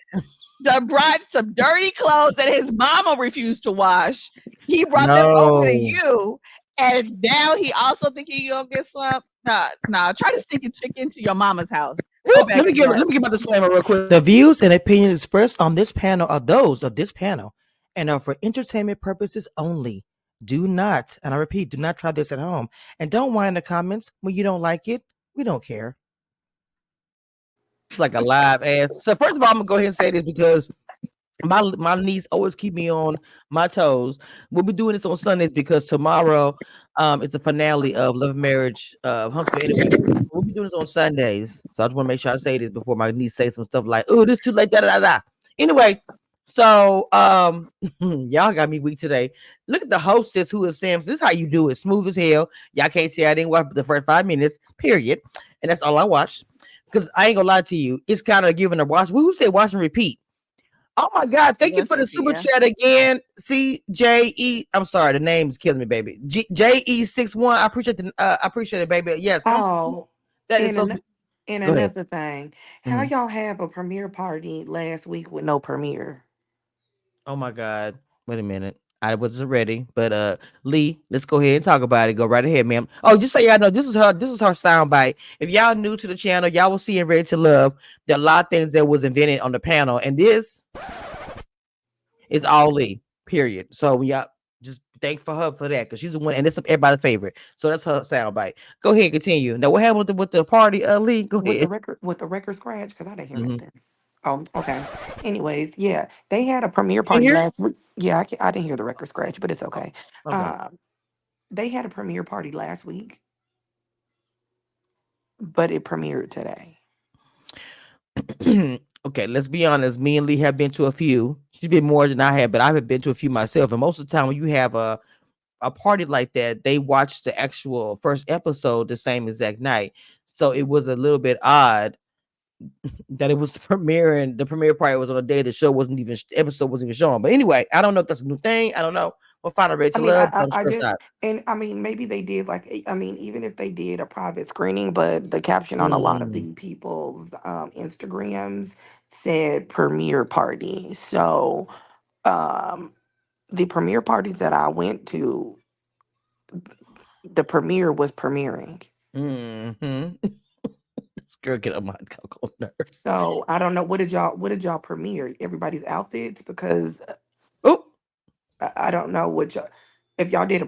done brought some dirty clothes that his mama refused to wash. He brought them over to No. you, and now he also think he gonna get some. Nah, nah. Try to stick a chick into your mama's house. Go Woo, back to let that. me give my disclaimer real quick. The views and opinions expressed on this panel are those of this panel and are for entertainment purposes only. Do not, and I repeat, do not try this at home. And don't whine in the comments when you don't like it. We don't care. It's like a live ass. So first of all, I'm gonna go ahead and say this because my niece always keep me on my toes. We'll be doing this on Sundays because tomorrow is the finale of Love and Marriage Huntsville. Anyway, we'll be doing this on Sundays. So I just want to make sure I say this before my niece say some stuff like, oh, this too late, da da da da. Anyway, so y'all got me weak today. Look at the hostess who is Sam's. This is how you do it. Smooth as hell. Y'all can't say I didn't watch the first 5 minutes, period. And that's all I watched. Because I ain't gonna lie to you, it's kind of giving a watch. Who said watch and repeat? Oh my God. Thank you for the Repeat, super yeah. chat again. CJE. I'm sorry, the name is killing me, baby. JE61. I appreciate it, baby. Yes, come through. Oh, That is and so and go ahead. another thing, how Mhm. y'all have a premiere party last week with no premiere? Oh my God. Wait a minute. I wasn't ready, but Lee, let's go ahead and talk about it. Go right ahead, ma'am. Oh, just so y'all know, this is her sound bite. If y'all new to the channel, y'all will see in Ready to Love. There are a lot of things that was invented on the panel, and this is all Lee. Period. So we y'all just thank for her for that because she's the one, and it's everybody's favorite. So that's her sound bite. Go ahead, and continue. Now, what happened with the party, Lee? Go ahead. With the record scratch? Because I didn't hear Mm-hmm. nothing. Oh, okay. Anyways, yeah, they had a premiere You party hear? last week. Yeah, I didn't hear the record scratch, but it's Oh, okay. okay. Uh, they had a premiere party last week, but it premiered today. Okay, let's be honest. Me and Lee have been to a few. She's been more than I have, but I've been to a few myself. And most of the time, when you have a party like that, they watch the actual first episode the same exact night. So it was a little bit odd that it was premiering. The premiere party was on a day the show wasn't even episode wasn't even showing. But anyway, I don't know if that's a new thing. I don't know. We'll find a I Rachel mean, Love, but I'm I stressed just, out. and I mean, maybe they did like, I mean, even if they did a private screening, but the caption on a lot of Mm. the people's Instagrams said premiere party. So, um, the premiere parties that I went to, the premiere was premiering. Hmm. This girl get on my cocoa nerves. So I don't know what did y'all premiere? Everybody's outfits because Oh, I don't know what y'all, if y'all did a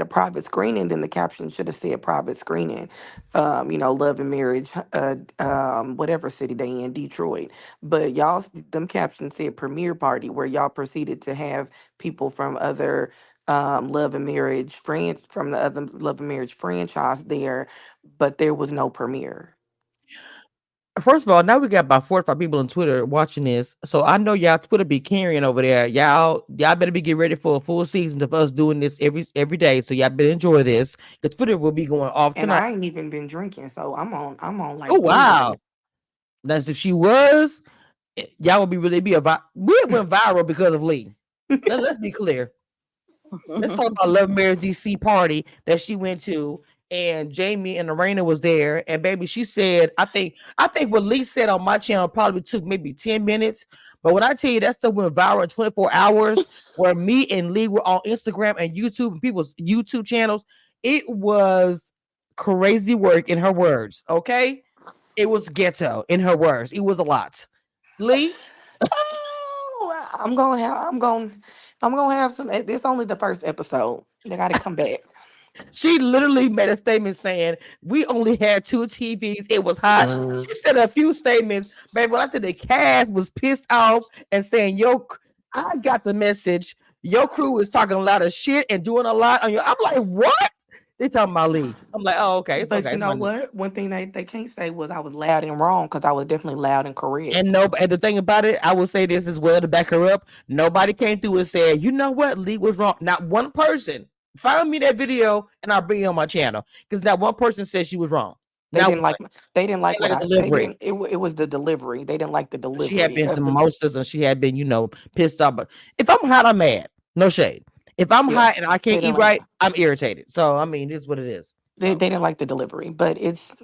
private screening, then the caption should have said private screening. You know, love and marriage, whatever city they in, Detroit. But them captions said premiere party where y'all proceeded to have people from other love and marriage friends from the other love and marriage franchise there, but there was no premiere. first of all, now we got about 45 people on Twitter watching this. So I know y'all Twitter be carrying over there. Y'all better be getting ready for a full season of us doing this every day. So y'all better enjoy this. The Twitter will be going off And tonight. I ain't even been drinking, so I'm on Oh like three wow. drinks. That's if she was, y'all would be really be we went viral because of Lee. Let's be clear. Let's talk about Love Mary DC party that she went to, and Jamie and Arena was there. And baby, she said, I think what Lee said on my channel probably took maybe 10 minutes. But when I tell you that stuff went viral in 24 hours, where me and Lee were on Instagram and YouTube and people's YouTube channels, it was crazy work in her words. Okay. It was ghetto in her words. It was a lot. Lee, Oh, I'm gonna have some. It's only the first episode. They got to come back. she literally made a statement saying we only had two TVs. It was hot. She said a few statements, baby. When I said the cast was pissed off and saying, "Yo, I got the message. Your crew is talking a lot of shit and doing a lot on your." I'm like, what? They talking about Lee. I'm like, oh, okay, it's But okay. you It's know my what? One thing they can't say was I was loud and wrong because I was definitely loud and and correct. no, and the thing about it, I will say this as well to back her up. Nobody came through and said, you know what, Lee was wrong. Not one person. Find me that video and I'll bring it on my channel because not one person said she was wrong. They Now didn't like they didn't like what like a I they delivery. didn't it was the delivery. They didn't like the She had delivery been of some the mimosas and she had been, pissed off. But if I'm hot, I'm mad. No shade. If I'm yeah. hot and I They can't didn't eat like right, I'm irritated. So I mean, it's what it is. they So didn't like the delivery, but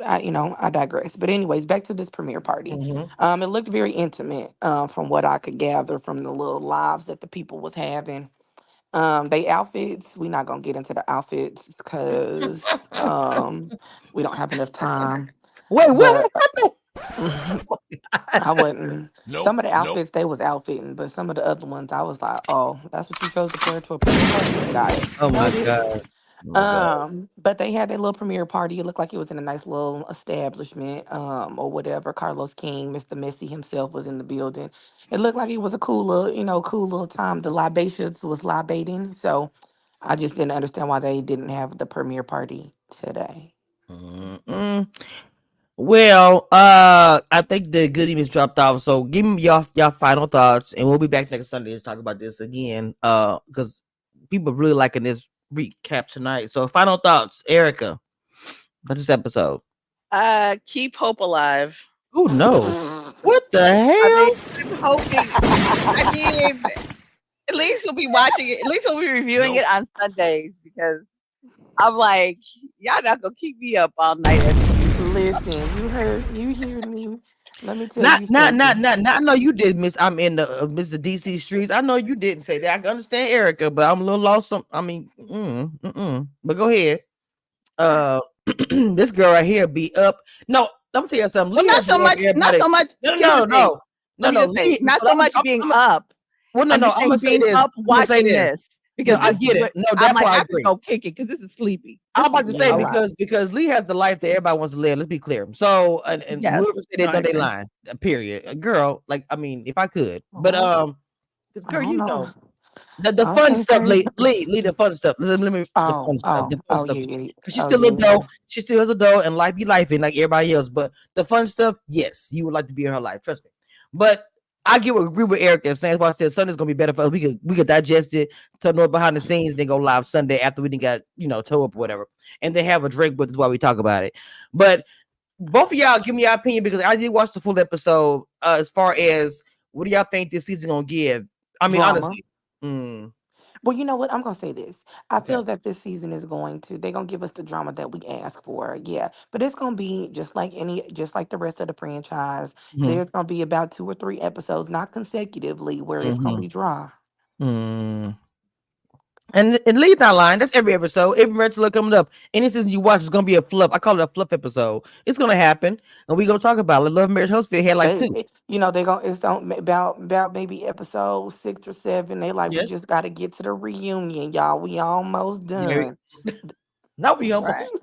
I digress. But anyways, back to this premiere party. mhm. It looked very intimate, from what I could gather from the little lives that the people was having. They outfits. We're not gonna get into the outfits because we don't have enough time. Wait, what But happened? I wasn't. Some of the outfits they was outfitting, but some of the other ones I was like, "Oh, that's what you chose to wear to a premiere party." Got it. Oh my Noted. god. Oh my god. But they had their little premiere party. It looked like it was in a nice little establishment, or whatever. Carlos King, Mr. Missy himself was in the building. It looked like it was a cool little time. The libations was libating, so I just didn't understand why they didn't have the premiere party today. Mm-mm. Well, I think the good evenings dropped off. So give me y'all final thoughts, and we'll be back next Sunday to talk about this again. Because people really liking this recap tonight. So final thoughts, Erica, about this episode. Keep hope alive. Oh no, what the I mean, hell? I'm hoping. I mean, at least we'll be watching it. At least we'll be reviewing it on Sundays because I'm like, y'all not gonna keep me up all night. Listen, you heard me. Let me tell Not, you not, not, something. not, not. I know you did, Miss. I'm in the Mr. DC streets. I know you didn't say that. I can understand Erica, but I'm a little lost. I mean, but go ahead. Uh, this girl right here be up. No, let me tell you something. Well, Lee not has so been having much. Not everybody. so much. No, Here's the no, thing. no, no, Let me no. just say, Lee, not but so much being up. well, no, I'm no. just I'm gonna saying say being this. up I'm gonna say watching this. this No, because I this is get it. what No, I'm that like. part I I could agree. go kick it because this is sleepy. I'm This is about to say a lot. because Lee has the life that everybody wants to live. Let's be clear. So, and Yes. whoever said No, that, I no, they agree. lying. Period. A girl, like I mean, if I could, but Oh, I girl, don't know. the I fun can't stuff, say. Lee, the fun stuff. Let me Oh, the oh, fun oh stuff. yeah, yeah. Because she's Oh still a yeah, yeah. adult. She still is a adult, and life be life like everybody else. But the fun stuff, yes, you would like to be in her life. Trust me. But I agree with Eric and saying why I said Sunday's gonna be better for us. We could digest it, to know behind the scenes, then go live Sunday after we didn't got toe up or whatever, and then have a drink with us while we talk about it. But both of y'all give me your opinion because I did watch the full episode. As far as what do y'all think this season gonna give? I mean, Drama. honestly. Mm, Well, you know what? I'm gonna say this. I okay. feel that this season is going to they're gonna give us the drama that we ask for. Yeah. But it's gonna be just like the rest of the franchise. Mm-hmm. There's gonna be about 2 or 3 episodes, not consecutively, where it's gonna Mm-hmm. be dry. Mm. And leave that line. That's every episode. Every retro coming up. Any season you watch is gonna be a fluff. I call it a fluff episode. It's gonna happen, and we gonna talk about it. Love Marriage Husband had like two. They gonna it's on about maybe episode 6 or 7. They like we Yes. just gotta get to the reunion, y'all. We almost Yeah. done. Now we Right. almost.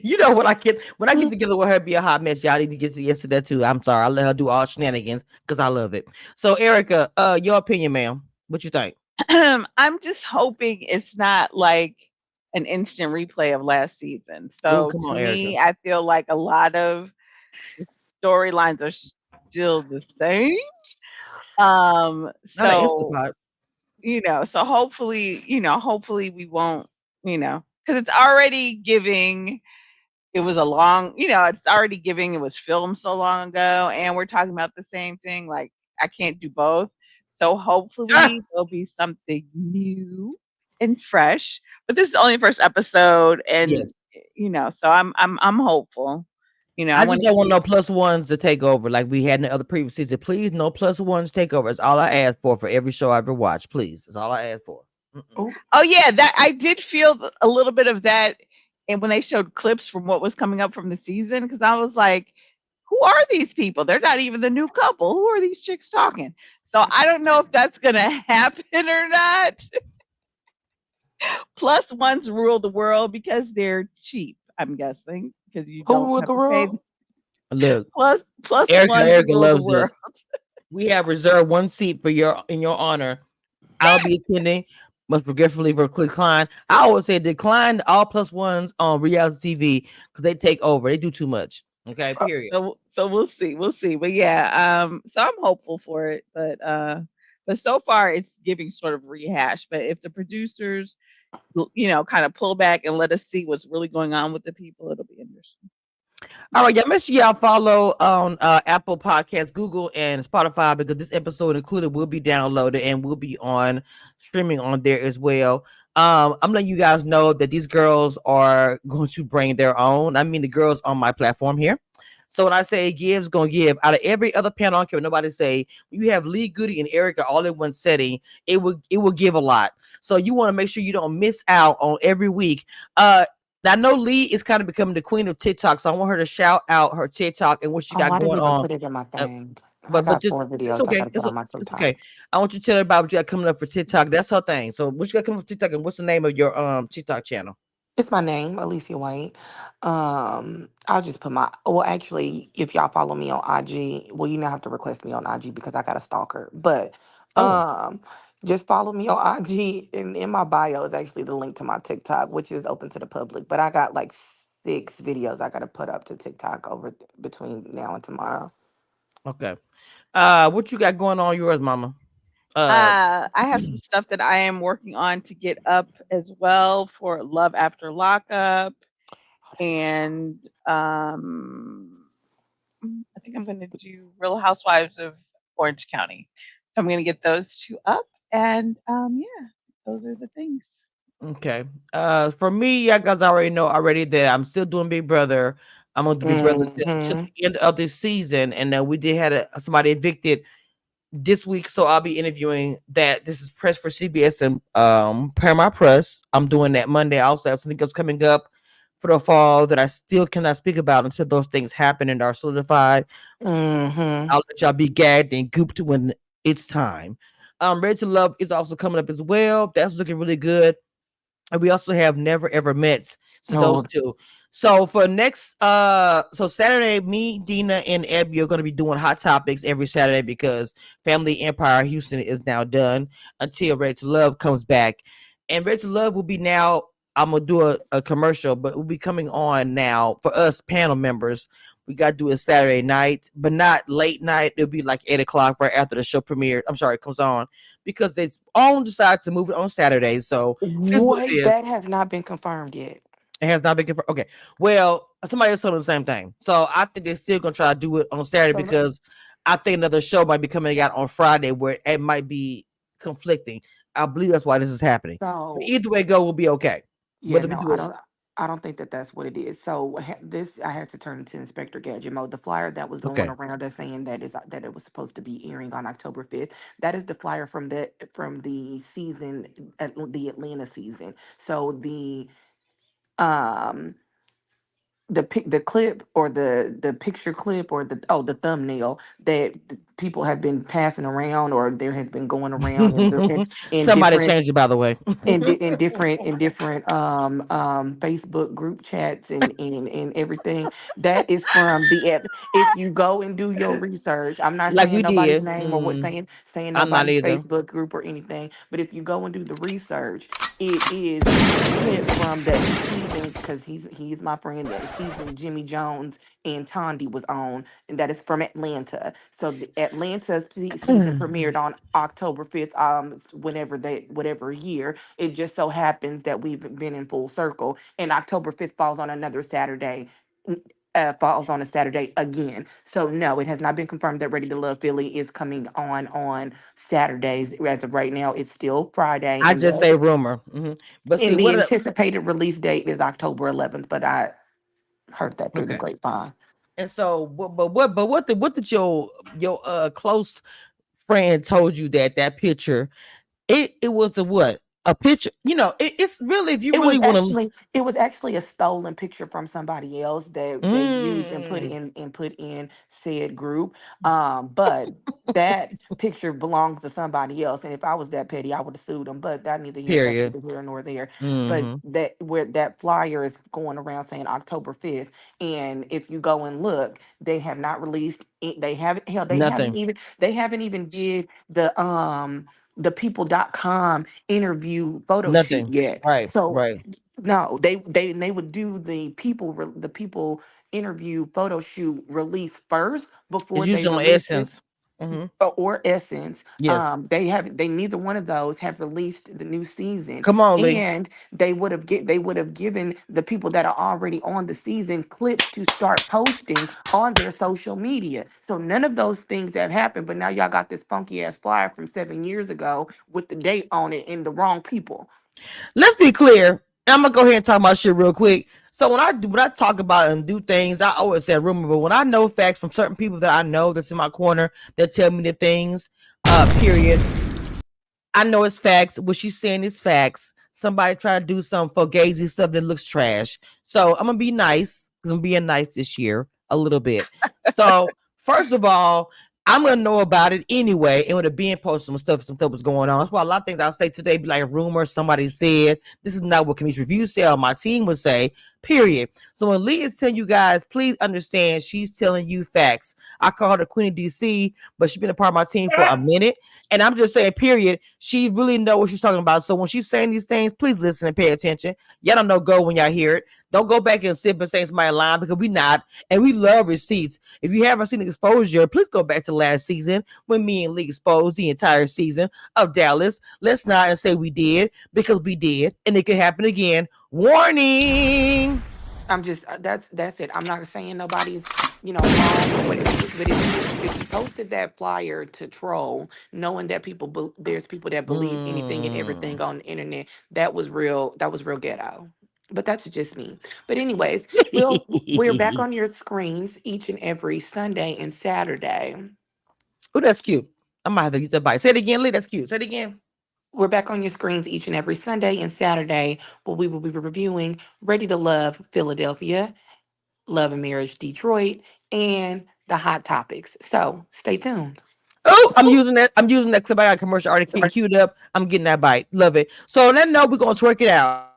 You know when I get together with her, be a hot mess. Y'all need to get to yes to that too. I'm sorry. I let her do all shenanigans because I love it. So Erica, your opinion, ma'am. What you think? I'm just hoping it's not like an instant replay of last season. Oh, So come to on, Erica. me, I feel like a lot of storylines are still the same. Not an instant So pot. so hopefully we won't, because it's already giving. It was a long, it's already giving. It was filmed so long ago, and we're talking about the same thing. Like I can't do both. So Ah, hopefully there'll be something new and fresh. But this is only the first episode, and yes. so I'm hopeful. I I want just to don't want keep. no plus ones to take over like we had in the other previous season. Please, no plus ones take over. It's all I ask for every show I ever watch. Please, it's all I ask for. Mm-mm. Oh, Oh yeah, that I did feel a little bit of that, and when they showed clips from what was coming up from the season, because I was like, "Who are these people? They're not even the new couple. Who are these chicks talking?" So I don't know if that's gonna happen or not. Plus ones rule the world because they're cheap. I'm guessing because you who don't ruled have the to pay. world? Look, Plus Erica, ones Erica rule the loves world. this. We have reserved one seat for your in your honor. I'll be attending. Must regretfully decline. I always say decline all plus ones on reality TV because they take over. They do too much. Okay, period. So we'll see. But yeah, so I'm hopeful for it, but so far it's giving sort of rehash. But if the producers, kind of pull back and let us see what's really going on with the people, it'll be interesting. All right, y'all. Make sure y'all follow on Apple Podcasts, Google, and Spotify because this episode included will be downloaded and will be on streaming on there as well. I'm letting you guys know that these girls are going to bring their own. I mean, the girls on my platform here. So when I say gives, gonna give out of every other panel, I don't care what nobody say. You have Lee Goody and Erica all in one setting. It will give a lot. So you want to make sure you don't miss out on every week. I know Lee is kind of becoming the queen of TikTok, so I want her to shout out her TikTok and what she Oh, got I didn't going even on. put it in my Uh, thing. I but got just four it's videos I okay. gotta put on my It's TikTok. okay. I want you to tell her about what you got coming up for TikTok. That's her thing. So what you got coming up for TikTok and what's the name of your TikTok channel? It's my name, Alicia White. I'll just put my well actually if y'all follow me on IG, well you now have to request me on IG because I got a stalker. But Oh, um just follow me on IG and in my bio is actually the link to my TikTok, which is open to the public. But I got like 6 videos I gotta put up to TikTok between now and tomorrow. okay. What you got going on yours, mama? Uh I have some stuff that I am working on to get up as well for Love After Lockup, Oh, that's my show. and I think I'm going to do Real Housewives of Orange County. So I'm going to get those two up, and yeah, those are the things. okay. For me, yeah, guys already know already that I'm still doing Big Brother. I'm gonna do Big Brother till Mm-hmm. the end of this season, and we did had somebody evicted this week, so I'll be interviewing that. This is press for CBS and Paramount Plus. I'm doing that Monday. I also have something else coming up for the fall that I still cannot speak about until those things happen and are solidified. Mm-hmm. I'll let y'all be gagged and gooped when it's time. Ready to Love is also coming up as well. That's looking really good. And we also have Never Ever Met. So those Oh, two. So for next so Saturday, me, Dina, and Abby are gonna be doing hot topics every Saturday because Family Empire Houston is now done until Ready to Love comes back. And Ready to Love will be now. I'm gonna do a commercial, but it will be coming on now for us panel members. We gotta do it Saturday night, but not late night. It'll be like 8 o'clock right after the show premiere. I'm sorry, it comes on because they all decide to move it on Saturday. So it is what it what? is. That has not been confirmed yet. It has not been confirmed. Okay. Well, somebody else told me the same thing. So I think they're still gonna try to do it on Saturday So le- because I think another show might be coming out on Friday where it might be conflicting. I believe that's why this is happening. But so either way it go, we'll be okay. yeah, Whether we no, do it, I don't think that that's what it is. So this I had to turn into Inspector Gadget mode. The flyer that was going okay. around us saying that it was supposed to be airing on October 5th. That is the flyer from the season, the Atlanta season. So um the clip or the picture clip or the thumbnail that people have been passing around or there has been going around in Somebody different changed it, by the way. Facebook group chats and everything. That is from if you go and do your research. I'm not Like saying we nobody's did. name or what Mm, saying I'm not nobody's either. Facebook group or anything, but if you go and do the research, it is the clip from the season because he's my friend. That season Jimmy Jones and Tondi was on, and that is from Atlanta. So the Atlanta's season premiered on October 5th. Whatever year. It just so happens that we've been in full circle, and October 5th falls on another Saturday. Falls on a Saturday again. So no, it has not been confirmed that Ready to Love Philly is coming on Saturdays. As of right now, it's still Friday, I just say rumor. But see and the what anticipated release date is October 11th. But I heard that through the okay. grapevine. And so what did your close friend told you that that picture it was a what? A picture, it's really if you It really was want to actually it was actually a stolen picture from somebody else that they used mm, and put in said group. But that picture belongs to somebody else. And if I was that petty, I would have sued them. But that's period. neither here nor there. But Hmm. that where that flyer is going around saying October 5th. And if you go and look, they have not released they haven't hell, Nothing. they haven't even did the people.com interview photo shoot Nothing. yet. Right, So right. no, they would do the people interview photo shoot release first It's before they usually on release it Essence. Hmm. or Essence. Yes. They neither one of those have released the new season, Come on, Lee. and they would have given the people that are already on the season clips to start posting on their social media. So none of those things have happened, but now y'all got this funky ass flyer from 7 years ago with the date on it and the wrong people. Let's be clear. I'm gonna go ahead and talk about shit real quick. So when I talk about and do things, I always say rumor, but when I know facts from certain people that I know that's in my corner that tell me the things, period, I know it's facts. What she's saying is facts. Somebody try to do some fugazi stuff that looks trash. So I'm gonna be nice because I'm being nice this year a little bit. So first of all, I'm gonna know about it anyway, and with it being posted some stuff was going on. That's why a lot of things I'll say today be like a rumor. Somebody said this is not what community review said. Or my team would say. Period. So when Lee is telling you guys, please understand she's telling you facts. I call her the Queen of DC, but she's been a part of my team for a minute. And I'm just saying, period, she really know what she's talking about. So when she's saying these things, please listen and pay attention. Y'all don't know go when y'all hear it. Don't go back and sit and say somebody lying because we not. And we love receipts. If you haven't seen exposure, please go back to last season when me and Lee exposed the entire season of Dallas. Let's not and say we did because we did. And it could happen again. Warning. I'm just that's it. I'm not saying nobody's wrong or whatever. But if you posted that flyer to troll, knowing that there's people that believe anything and everything Mm. on the internet, that was real. That was real ghetto. But that's just me. But anyways, we're back on your screens each and every Sunday and Saturday. Oh, that's cute. I might have to use that bite. Say it again, Lee. That's cute. Say it again. We're back on your screens each and every Sunday and Saturday, where we will be reviewing Ready to Love Philadelphia, Love and Marriage Detroit, and the hot topics. So stay tuned. Oh, I'm using that. I'm using that clip. I got a commercial already queued up. I'm getting that bite. Love it. So on that note, we're gonna twerk it out.